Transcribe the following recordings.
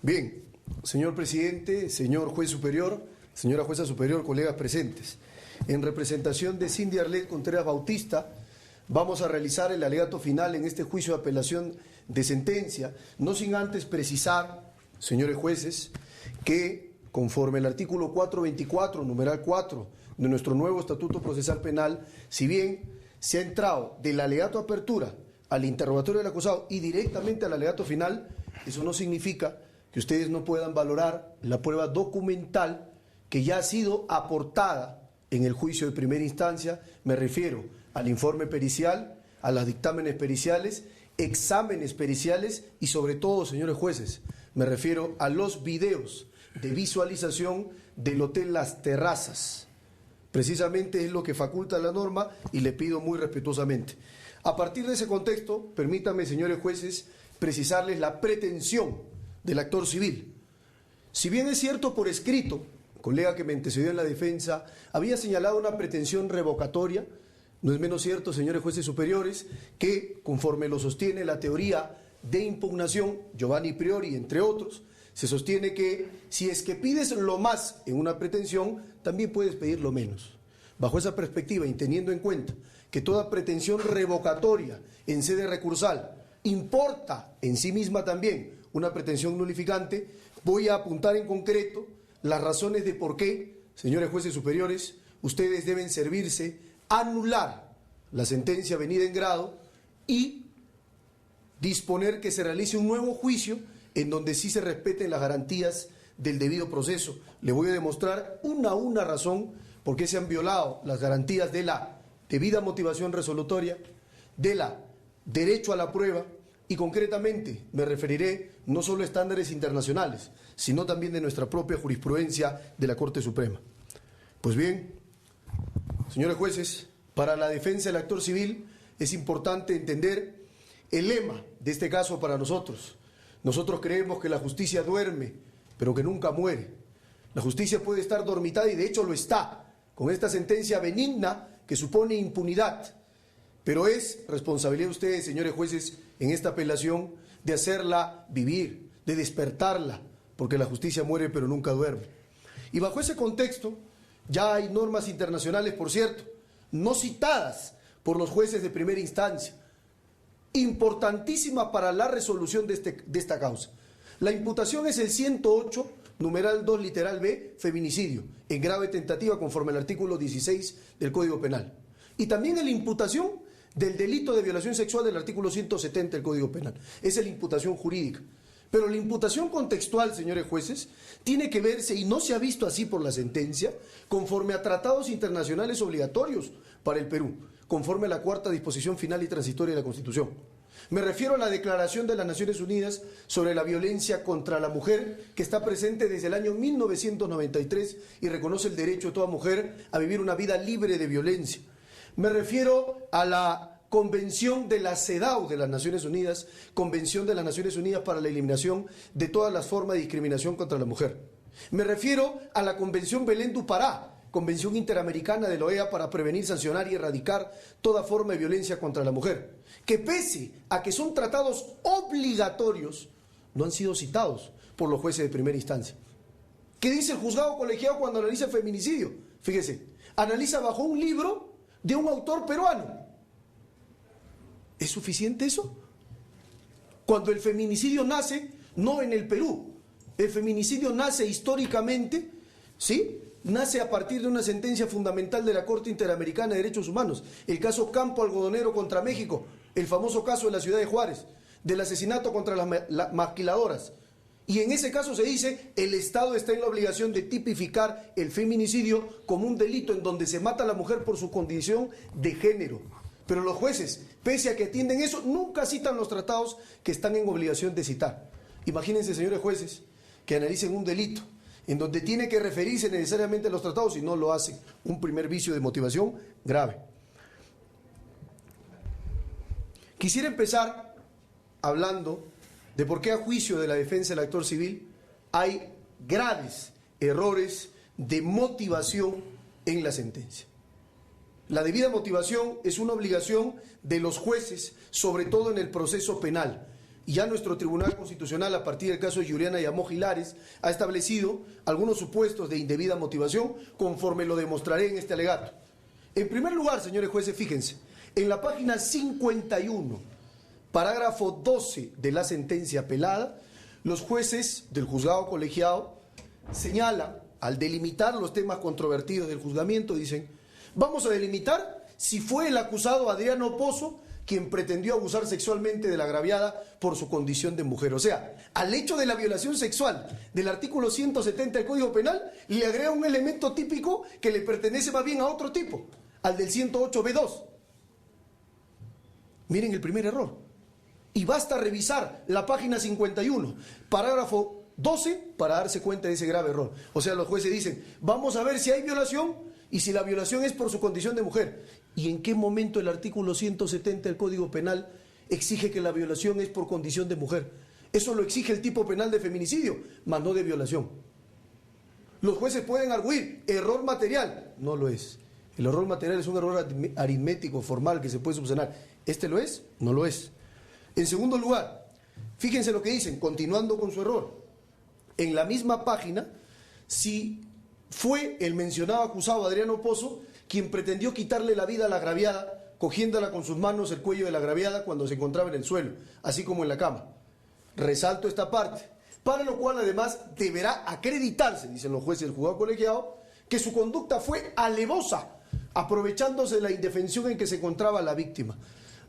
Bien, señor presidente, señor juez superior, señora jueza superior, colegas presentes. En representación de Cindy Arlet Contreras Bautista, vamos a realizar el alegato final en este juicio de apelación de sentencia, no sin antes precisar, señores jueces, que conforme el artículo 424, numeral 4 de nuestro nuevo Estatuto Procesal Penal, si bien se ha entrado del alegato apertura al interrogatorio del acusado y directamente al alegato final, eso no significa que ustedes no puedan valorar la prueba documental que ya ha sido aportada en el juicio de primera instancia. Me refiero al informe pericial, a los dictámenes periciales, exámenes periciales y sobre todo, señores jueces, me refiero a los videos de visualización del Hotel Las Terrazas. Precisamente es lo que faculta la norma y le pido muy respetuosamente. A partir de ese contexto, permítanme, señores jueces, precisarles la pretensión del actor civil. Si bien es cierto por escrito, el colega que me antecedió en la defensa había señalado una pretensión revocatoria, no es menos cierto, señores jueces superiores, que conforme lo sostiene la teoría de impugnación, Giovanni Priori, entre otros, se sostiene que si es que pides lo más en una pretensión, también puedes pedir lo menos. Bajo esa perspectiva y teniendo en cuenta que toda pretensión revocatoria en sede recursal importa en sí misma también una pretensión nulificante, voy a apuntar en concreto las razones de por qué, señores jueces superiores, ustedes deben servirse, anular la sentencia venida en grado y disponer que se realice un nuevo juicio en donde sí se respeten las garantías del debido proceso. Le voy a demostrar una a una razón por qué se han violado las garantías de la debida motivación resolutoria, de la derecho a la prueba y concretamente me referiré no solo a estándares internacionales, sino también de nuestra propia jurisprudencia de la Corte Suprema. Pues bien, señores jueces, para la defensa del actor civil es importante entender el lema de este caso para nosotros. Nosotros creemos que la justicia duerme, pero que nunca muere. La justicia puede estar dormitada y de hecho lo está, con esta sentencia benigna que supone impunidad. Pero es responsabilidad de ustedes, señores jueces, en esta apelación, de hacerla vivir, de despertarla, porque la justicia muere pero nunca duerme. Y bajo ese contexto, ya hay normas internacionales, por cierto, no citadas por los jueces de primera instancia, importantísimas para la resolución de esta causa. La imputación es el 108, numeral 2, literal B, feminicidio, en grave tentativa conforme al artículo 16 del Código Penal. Y también en la imputación del delito de violación sexual del artículo 170 del Código Penal. Esa es la imputación jurídica. Pero la imputación contextual, señores jueces, tiene que verse, y no se ha visto así por la sentencia, conforme a tratados internacionales obligatorios para el Perú, conforme a la cuarta disposición final y transitoria de la Constitución. Me refiero a la Declaración de las Naciones Unidas sobre la violencia contra la mujer, que está presente desde el año 1993 y reconoce el derecho de toda mujer a vivir una vida libre de violencia. Me refiero a la Convención de la CEDAW de las Naciones Unidas, Convención de las Naciones Unidas para la eliminación de todas las formas de discriminación contra la mujer. Me refiero a la Convención Belén do Pará, Convención Interamericana de la OEA para prevenir, sancionar y erradicar toda forma de violencia contra la mujer, que pese a que son tratados obligatorios, no han sido citados por los jueces de primera instancia. ¿Qué dice el juzgado colegiado cuando analiza el feminicidio? Fíjese, analiza bajo un libro de un autor peruano. ¿Es suficiente eso? Cuando el feminicidio nace, no en el Perú, el feminicidio nace históricamente, ¿sí? Nace a partir de una sentencia fundamental de la Corte Interamericana de Derechos Humanos, el caso Campo Algodonero contra México, el famoso caso de la ciudad de Juárez, del asesinato contra las maquiladoras. Y en ese caso se dice, el Estado está en la obligación de tipificar el feminicidio como un delito en donde se mata a la mujer por su condición de género. Pero los jueces, pese a que atienden eso, nunca citan los tratados que están en obligación de citar. Imagínense, señores jueces, que analicen un delito en donde tiene que referirse necesariamente a los tratados y no lo hacen. Un primer vicio de motivación grave. Quisiera empezar hablando de por qué a juicio de la defensa del actor civil hay graves errores de motivación en la sentencia. La debida motivación es una obligación de los jueces, sobre todo en el proceso penal, y ya nuestro Tribunal Constitucional, a partir del caso de Juliana Yamó Gilares, ha establecido algunos supuestos de indebida motivación, conforme lo demostraré en este alegato. En primer lugar, señores jueces, fíjense, en la página 51, parágrafo 12 de la sentencia apelada, los jueces del juzgado colegiado señalan, al delimitar los temas controvertidos del juzgamiento, dicen: vamos a delimitar si fue el acusado Adriano Pozo quien pretendió abusar sexualmente de la agraviada por su condición de mujer. O sea, al hecho de la violación sexual del artículo 170 del Código Penal le agrega un elemento típico que le pertenece más bien a otro tipo, al del 108B2. Miren el primer error. Y basta revisar la página 51, parágrafo 12, para darse cuenta de ese grave error. O sea, los jueces dicen: vamos a ver si hay violación y si la violación es por su condición de mujer. ¿Y en qué momento el artículo 170 del Código Penal exige que la violación es por condición de mujer? Eso lo exige el tipo penal de feminicidio, mas no de violación. Los jueces pueden arguir error material. No lo es. El error material es un error aritmético, formal, que se puede subsanar. ¿Este lo es? No lo es. En segundo lugar, fíjense lo que dicen, continuando con su error. En la misma página, si fue el mencionado acusado Adriano Pozo quien pretendió quitarle la vida a la agraviada, cogiéndola con sus manos el cuello de la agraviada cuando se encontraba en el suelo, así como en la cama. Resalto esta parte, para lo cual además deberá acreditarse, dicen los jueces del juzgado colegiado, que su conducta fue alevosa, aprovechándose de la indefensión en que se encontraba la víctima.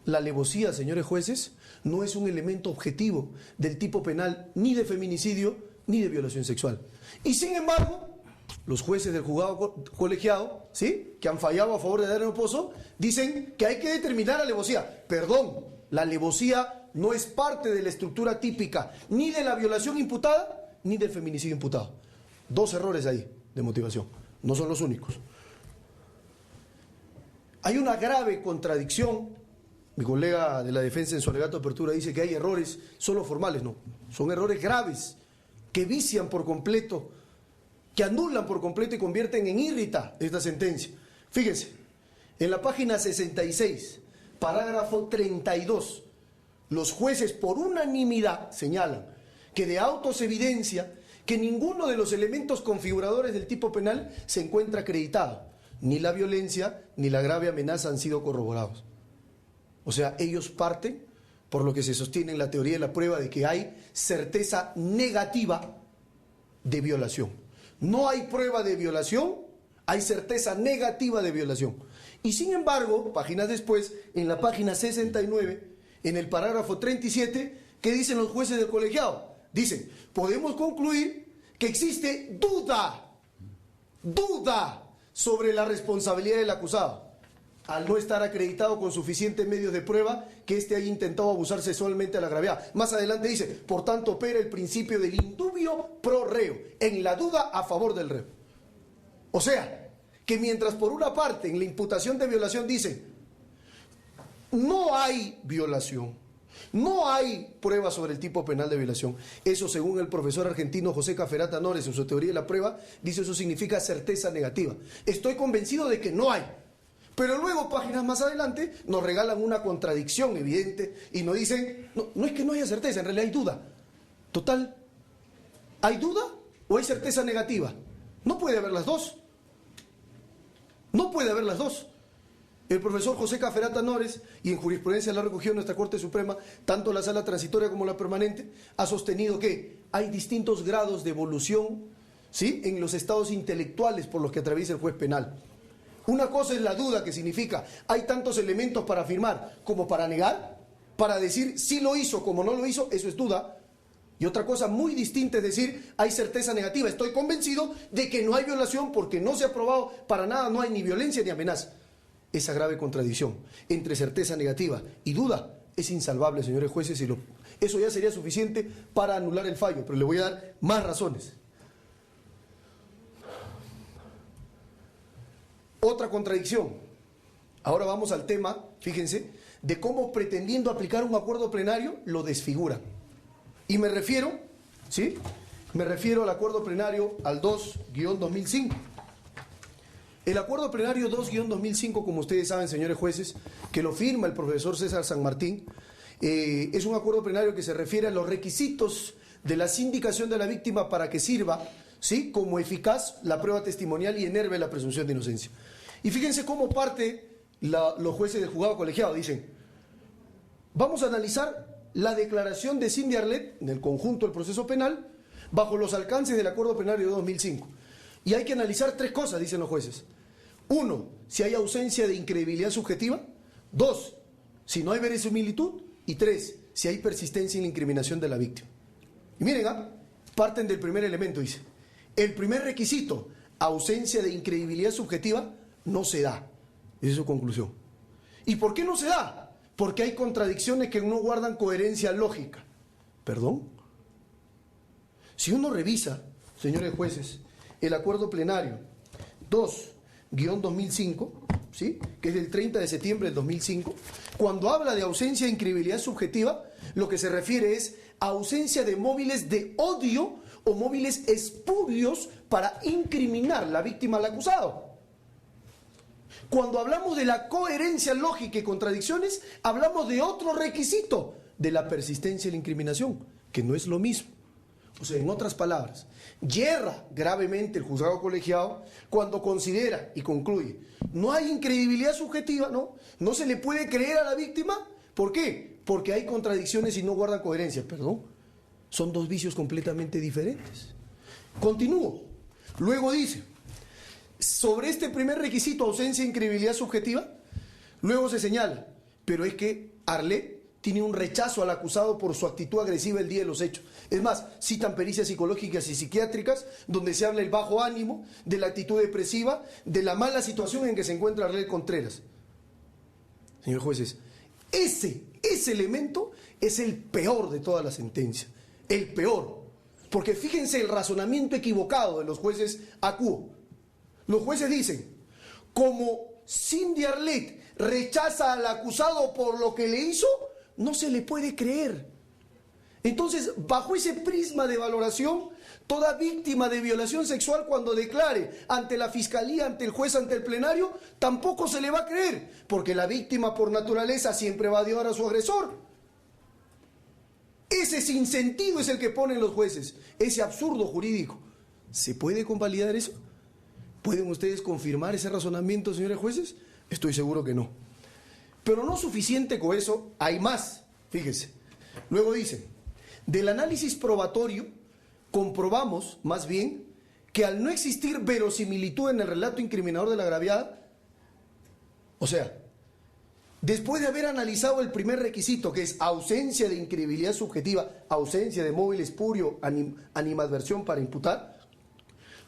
La alevosía, señores jueces, no es un elemento objetivo del tipo penal ni de feminicidio ni de violación sexual. Y sin embargo, los jueces del juzgado colegiado, ¿sí?, que han fallado a favor de Adriano Pozo, dicen que hay que determinar alevosía. Perdón, la alevosía no es parte de la estructura típica ni de la violación imputada ni del feminicidio imputado. Dos errores ahí de motivación, no son los únicos. Hay una grave contradicción. Mi colega de la defensa en su alegato de apertura dice que hay errores solo formales. No, son errores graves que vician por completo, que anulan por completo y convierten en irrita esta sentencia. Fíjense, en la página 66, parágrafo 32, los jueces por unanimidad señalan que de auto se evidencia que ninguno de los elementos configuradores del tipo penal se encuentra acreditado. Ni la violencia ni la grave amenaza han sido corroborados. O sea, ellos parten por lo que se sostiene en la teoría de la prueba de que hay certeza negativa de violación. No hay prueba de violación, hay certeza negativa de violación. Y sin embargo, páginas después, en la página 69, en el parágrafo 37, ¿qué dicen los jueces del colegiado? Dicen: podemos concluir que existe duda sobre la responsabilidad del acusado, al no estar acreditado con suficientes medios de prueba que éste haya intentado abusar sexualmente a la agraviada. Más adelante dice: por tanto opera el principio del indubio pro reo, en la duda a favor del reo. O sea, que mientras por una parte en la imputación de violación dicen no hay violación, no hay pruebas sobre el tipo penal de violación, eso según el profesor argentino José Caferata Nores en su teoría de la prueba, dice eso significa certeza negativa. Estoy convencido de que no hay. Pero luego, páginas más adelante, nos regalan una contradicción evidente y nos dicen: no es que no haya certeza, en realidad hay duda. Total, ¿hay duda o hay certeza negativa? No puede haber las dos. No puede haber las dos. El profesor José Caferata Nores, y en jurisprudencia la recogió en nuestra Corte Suprema, tanto la sala transitoria como la permanente, ha sostenido que hay distintos grados de evolución, ¿sí?, en los estados intelectuales por los que atraviesa el juez penal. Una cosa es la duda, que significa hay tantos elementos para afirmar como para negar, para decir sí lo hizo como no lo hizo, eso es duda. Y otra cosa muy distinta es decir hay certeza negativa, estoy convencido de que no hay violación porque no se ha probado para nada, no hay ni violencia ni amenaza. Esa grave contradicción entre certeza negativa y duda es insalvable, señores jueces, y eso ya sería suficiente para anular el fallo, pero le voy a dar más razones. Otra contradicción. Ahora vamos al tema, fíjense, de cómo pretendiendo aplicar un acuerdo plenario lo desfiguran. Y me refiero, ¿sí?, me refiero al acuerdo plenario al 2-2005. El acuerdo plenario 2-2005, como ustedes saben, señores jueces, que lo firma el profesor César San Martín, Es un acuerdo plenario que se refiere a los requisitos de la sindicación de la víctima para que sirva, ¿sí?, como eficaz la prueba testimonial y enerve la presunción de inocencia. Y fíjense cómo parte los jueces del juzgado colegiado. Dicen, vamos a analizar la declaración de Cindy Arlet en el conjunto del proceso penal bajo los alcances del acuerdo plenario de 2005. Y hay que analizar tres cosas, dicen los jueces. Uno, si hay ausencia de incredibilidad subjetiva. Dos, si no hay verosimilitud. Y tres, si hay persistencia en la incriminación de la víctima. Y miren, parten del primer elemento, dice. El primer requisito, ausencia de incredibilidad subjetiva, no se da. Esa es su conclusión. ¿Y por qué no se da? Porque hay contradicciones que no guardan coherencia lógica. ¿Perdón? Si uno revisa, señores jueces, el acuerdo plenario 2-2005, ¿sí?, que es del 30 de septiembre del 2005, cuando habla de ausencia de incredibilidad subjetiva, lo que se refiere es a ausencia de móviles de odio o móviles espurios para incriminar a la víctima al acusado. Cuando hablamos de la coherencia lógica y contradicciones, hablamos de otro requisito, de la persistencia y la incriminación, que no es lo mismo. O sea, en otras palabras, yerra gravemente el juzgado colegiado cuando considera y concluye, no hay incredibilidad subjetiva, no se le puede creer a la víctima. ¿Por qué? Porque hay contradicciones y no guardan coherencia. Perdón, son dos vicios completamente diferentes. Continúo. Luego dice, sobre este primer requisito, ausencia de incredibilidad subjetiva, luego se señala, pero es que Arlet tiene un rechazo al acusado por su actitud agresiva el día de los hechos. Es más, citan pericias psicológicas y psiquiátricas donde se habla del bajo ánimo, de la actitud depresiva, de la mala situación en que se encuentra Arlet Contreras. Señores jueces, ese elemento es el peor de toda la sentencia. El peor. Porque fíjense el razonamiento equivocado de los jueces acuo. Los jueces dicen, como Cindy Arlet rechaza al acusado por lo que le hizo, no se le puede creer. Entonces, bajo ese prisma de valoración, toda víctima de violación sexual cuando declare ante la fiscalía, ante el juez, ante el plenario, tampoco se le va a creer, porque la víctima por naturaleza siempre va a odiar a su agresor. Ese sinsentido es el que ponen los jueces, ese absurdo jurídico. ¿Se puede convalidar eso? ¿Pueden ustedes confirmar ese razonamiento, señores jueces? Estoy seguro que no. Pero no suficiente con eso, hay más. Fíjense. Luego dicen, del análisis probatorio, comprobamos, más bien, que al no existir verosimilitud en el relato incriminador de la agraviada, o sea, después de haber analizado el primer requisito, que es ausencia de incredibilidad subjetiva, ausencia de móvil espurio, animadversión para imputar,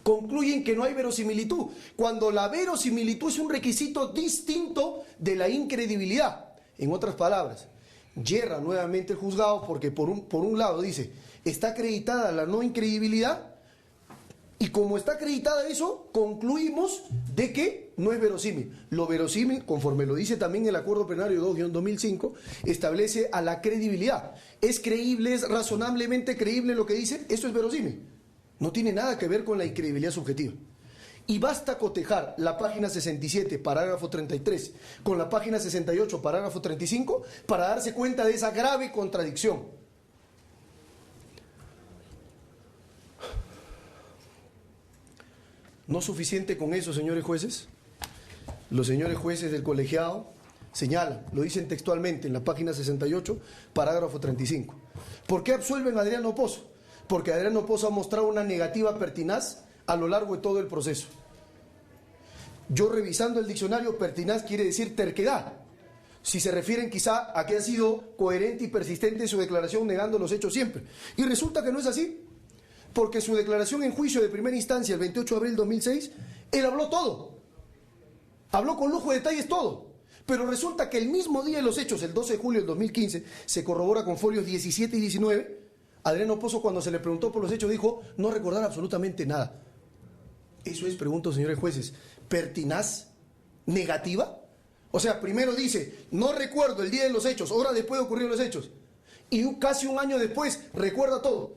concluyen que no hay verosimilitud, cuando la verosimilitud es un requisito distinto de la incredibilidad. En otras palabras, yerra nuevamente el juzgado porque por un lado dice, está acreditada la no incredibilidad, y como está acreditada eso, concluimos de que no es verosímil. Lo verosímil, conforme lo dice también el acuerdo plenario 2-2005, establece a la credibilidad. ¿Es creíble, es razonablemente creíble lo que dice? Eso es verosímil. No tiene nada que ver con la incredibilidad subjetiva. Y basta cotejar la página 67, parágrafo 33, con la página 68, parágrafo 35, para darse cuenta de esa grave contradicción. No suficiente con eso, señores jueces. Los señores jueces del colegiado señalan, lo dicen textualmente en la página 68, parágrafo 35. ¿Por qué absuelven a Adriano Pozo? Porque Adriano Pozo ha mostrado una negativa pertinaz a lo largo de todo el proceso. Yo revisando el diccionario, pertinaz quiere decir terquedad. Si se refieren quizá a que ha sido coherente y persistente en su declaración negando los hechos siempre. Y resulta que no es así. Porque su declaración en juicio de primera instancia, el 28 de abril de 2006, él habló todo. Habló con lujo de detalles todo. Pero resulta que el mismo día de los hechos, el 12 de julio del 2015, se corrobora con folios 17 y 19, Adriano Pozo, cuando se le preguntó por los hechos, dijo no recordar absolutamente nada. Eso es, pregunto, señores jueces, pertinaz negativa. O sea, primero dice, no recuerdo el día de los hechos, hora después de ocurrir los hechos. Y casi un año después, recuerda todo.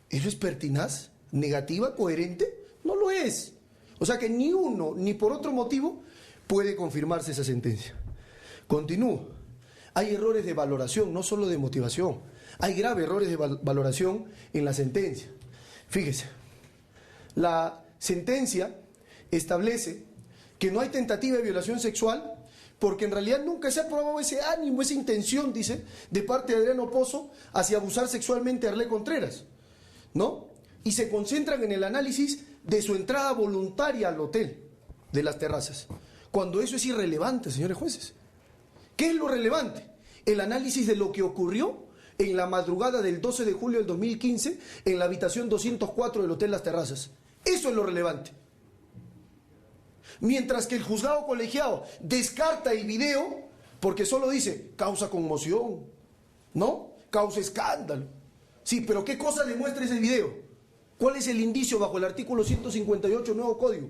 ¿Eso es pertinaz negativa, coherente? No lo es. O sea que ni uno, ni por otro motivo, puede confirmarse esa sentencia. Continúo. hay errores de valoración, no solo de motivación. Hay graves errores de valoración en la sentencia. Fíjese, la sentencia establece que no hay tentativa de violación sexual porque en realidad nunca se ha probado ese ánimo, esa intención, dice, de parte de Adriano Pozo hacia abusar sexualmente a Arlet Contreras, ¿no? Y se concentran en el análisis de su entrada voluntaria al hotel de Las Terrazas, cuando eso es irrelevante, señores jueces. ¿Qué es lo relevante? El análisis de lo que ocurrió en la madrugada del 12 de julio del 2015 en la habitación 204 del Hotel Las Terrazas. Eso es lo relevante. Mientras que el juzgado colegiado descarta el video porque solo dice causa conmoción, ¿no? Causa escándalo. Sí, pero ¿qué cosa demuestra ese video? ¿Cuál es el indicio bajo el artículo 158 nuevo código?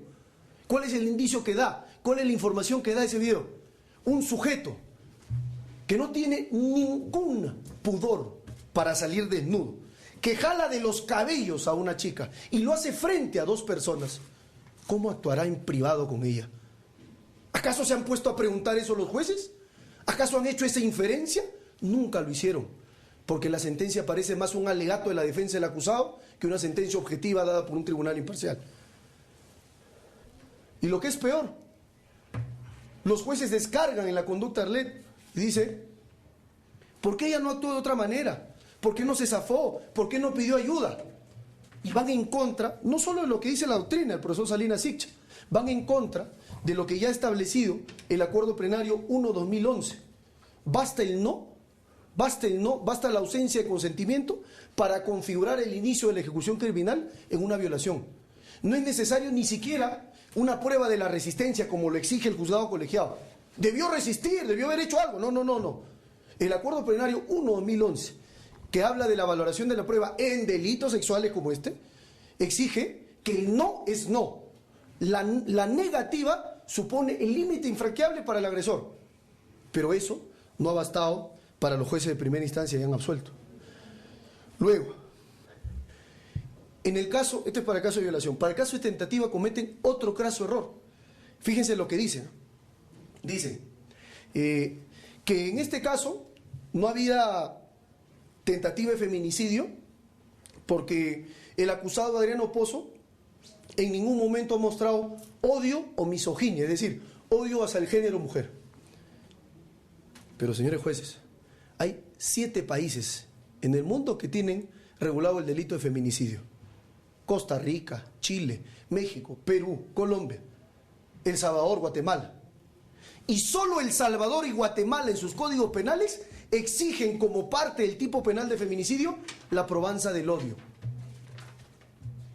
¿Cuál es el indicio que da? ¿Cuál es la información que da ese video? Un sujeto que no tiene ningún pudor para salir desnudo, que jala de los cabellos a una chica y lo hace frente a dos personas. ¿Cómo actuará en privado con ella? ¿Acaso se han puesto a preguntar eso los jueces? ¿Acaso han hecho esa inferencia? Nunca lo hicieron, porque la sentencia parece más un alegato de la defensa del acusado que una sentencia objetiva dada por un tribunal imparcial. Y lo que es peor, los jueces descargan en la conducta de Arlet y dice, ¿por qué ella no actuó de otra manera? ¿Por qué no se zafó? ¿Por qué no pidió ayuda? Y van en contra, no solo de lo que dice la doctrina, el profesor Salinas Sicha, van en contra de lo que ya ha establecido el Acuerdo Plenario 1-2011. Basta el no, basta la ausencia de consentimiento para configurar el inicio de la ejecución criminal en una violación. No es necesario ni siquiera una prueba de la resistencia como lo exige el juzgado colegiado. Debió resistir, debió haber hecho algo. No. El Acuerdo Plenario 1-2011, que habla de la valoración de la prueba en delitos sexuales como este, exige que el no es no. La negativa supone el límite infranqueable para el agresor. Pero eso no ha bastado para los jueces de primera instancia y han absuelto. Luego, en el caso, este es para el caso de violación, para el caso de tentativa cometen otro craso error. Fíjense lo que dicen. Dicen que en este caso no había tentativa de feminicidio porque el acusado Adriano Pozo en ningún momento ha mostrado odio o misoginia, es decir, odio hacia el género mujer. Pero señores jueces, hay 7 países en el mundo que tienen regulado el delito de feminicidio: Costa Rica, Chile, México, Perú, Colombia, El Salvador, Guatemala. Y solo El Salvador y Guatemala en sus códigos penales exigen como parte del tipo penal de feminicidio la probanza del odio.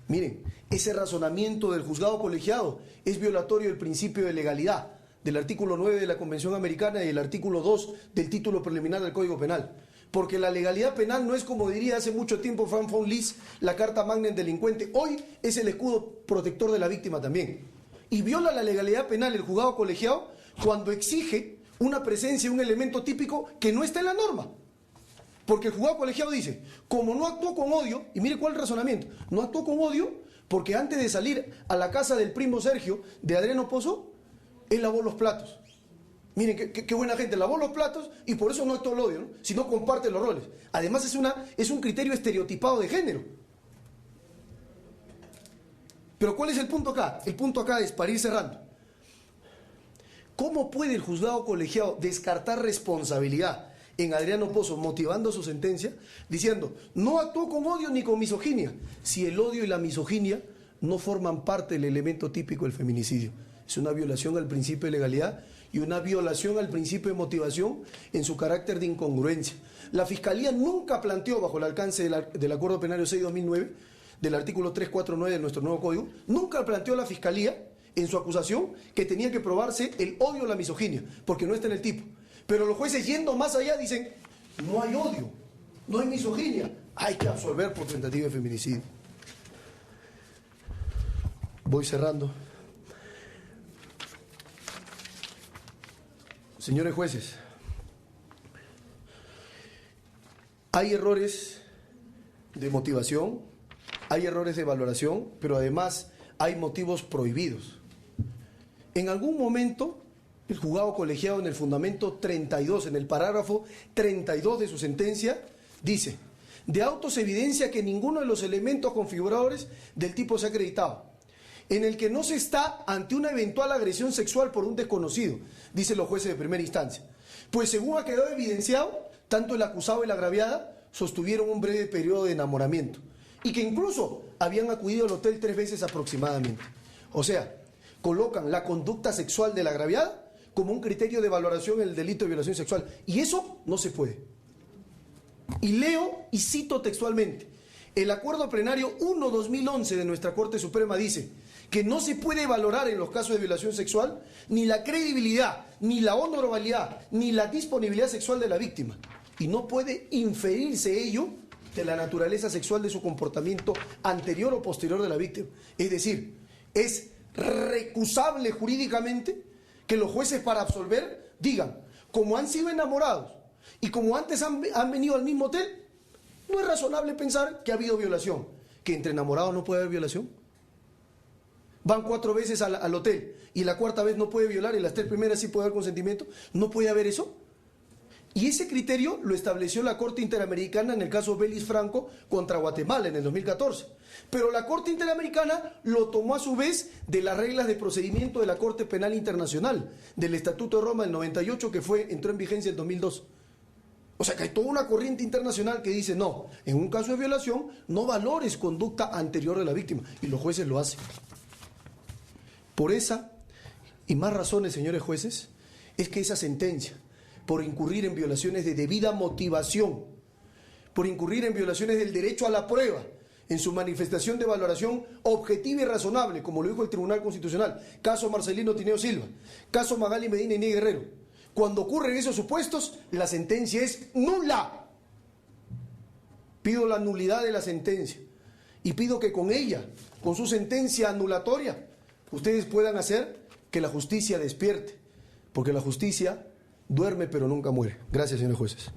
Miren, ese razonamiento del juzgado colegiado es violatorio del principio de legalidad, del artículo 9 de la Convención Americana y el artículo 2 del título preliminar del Código Penal. Porque la legalidad penal no es, como diría hace mucho tiempo Frank von Lis, la carta magna del delincuente. Hoy es el escudo protector de la víctima también. Y viola la legalidad penal el juzgado colegiado cuando exige una presencia, un elemento típico que no está en la norma. Porque el juzgado colegiado dice, como no actuó con odio, y mire cuál es el razonamiento, no actuó con odio porque antes de salir a la casa del primo Sergio de Adriano Pozo, él lavó los platos. Miren, qué buena gente, lavó los platos y por eso no actuó el odio, ¿no? Sino comparte los roles. Además es un criterio estereotipado de género. Pero ¿cuál es el punto acá? El punto acá es, para ir cerrando, ¿cómo puede el juzgado colegiado descartar responsabilidad en Adriano Pozo motivando su sentencia diciendo no actuó con odio ni con misoginia, si el odio y la misoginia no forman parte del elemento típico del feminicidio? Es una violación al principio de legalidad y una violación al principio de motivación en su carácter de incongruencia. La Fiscalía nunca planteó, bajo el alcance del Acuerdo Plenario 6-2009, del artículo 349 de nuestro nuevo código, nunca planteó la Fiscalía en su acusación que tenía que probarse el odio o la misoginia, porque no está en el tipo. Pero los jueces, yendo más allá, dicen, no hay odio, no hay misoginia, hay que absolver por tentativa de feminicidio. Voy cerrando. Señores jueces, hay errores de motivación, hay errores de valoración, pero además hay motivos prohibidos. En algún momento El juzgado colegiado en el fundamento 32, en el parágrafo 32 de su sentencia, dice: de auto se evidencia que ninguno de los elementos configuradores del tipo se ha acreditado, en el que no se está ante una eventual agresión sexual por un desconocido, dicen los jueces de primera instancia. Pues según ha quedado evidenciado, tanto el acusado y la agraviada sostuvieron un breve periodo de enamoramiento y que incluso habían acudido al hotel 3 veces aproximadamente. O sea, colocan la conducta sexual de la agraviada como un criterio de valoración en el delito de violación sexual. Y eso no se puede. Y leo y cito textualmente: el acuerdo plenario 1/2011 de nuestra Corte Suprema dice que no se puede valorar en los casos de violación sexual ni la credibilidad, ni la honorabilidad, ni la disponibilidad sexual de la víctima. Y no puede inferirse ello de la naturaleza sexual de su comportamiento anterior o posterior de la víctima. Es decir, es recusable jurídicamente que los jueces, para absolver, digan: como han sido enamorados y como antes han venido al mismo hotel, no es razonable pensar que ha habido violación. ¿Que entre enamorados no puede haber violación? Van 4 veces al hotel y la 4ª vez no puede violar y las 3 primeras sí puede haber consentimiento. ¿No puede haber eso? Y ese criterio lo estableció la Corte Interamericana en el caso Belis Franco contra Guatemala en el 2014. Pero la Corte Interamericana lo tomó a su vez de las reglas de procedimiento de la Corte Penal Internacional, del Estatuto de Roma del 98, que entró en vigencia en 2002. O sea que hay toda una corriente internacional que dice: no, en un caso de violación no valores conducta anterior de la víctima, y los jueces lo hacen. Por esa y más razones, señores jueces, es que esa sentencia, por incurrir en violaciones de debida motivación, por incurrir en violaciones del derecho a la prueba, en su manifestación de valoración objetiva y razonable, como lo dijo el Tribunal Constitucional, caso Marcelino Tineo Silva, caso Magali Medina y Ney Guerrero, cuando ocurren esos supuestos, la sentencia es nula. Pido la nulidad de la sentencia y pido que con ella, con su sentencia anulatoria, ustedes puedan hacer que la justicia despierte, porque la justicia duerme pero nunca muere. Gracias, señores jueces.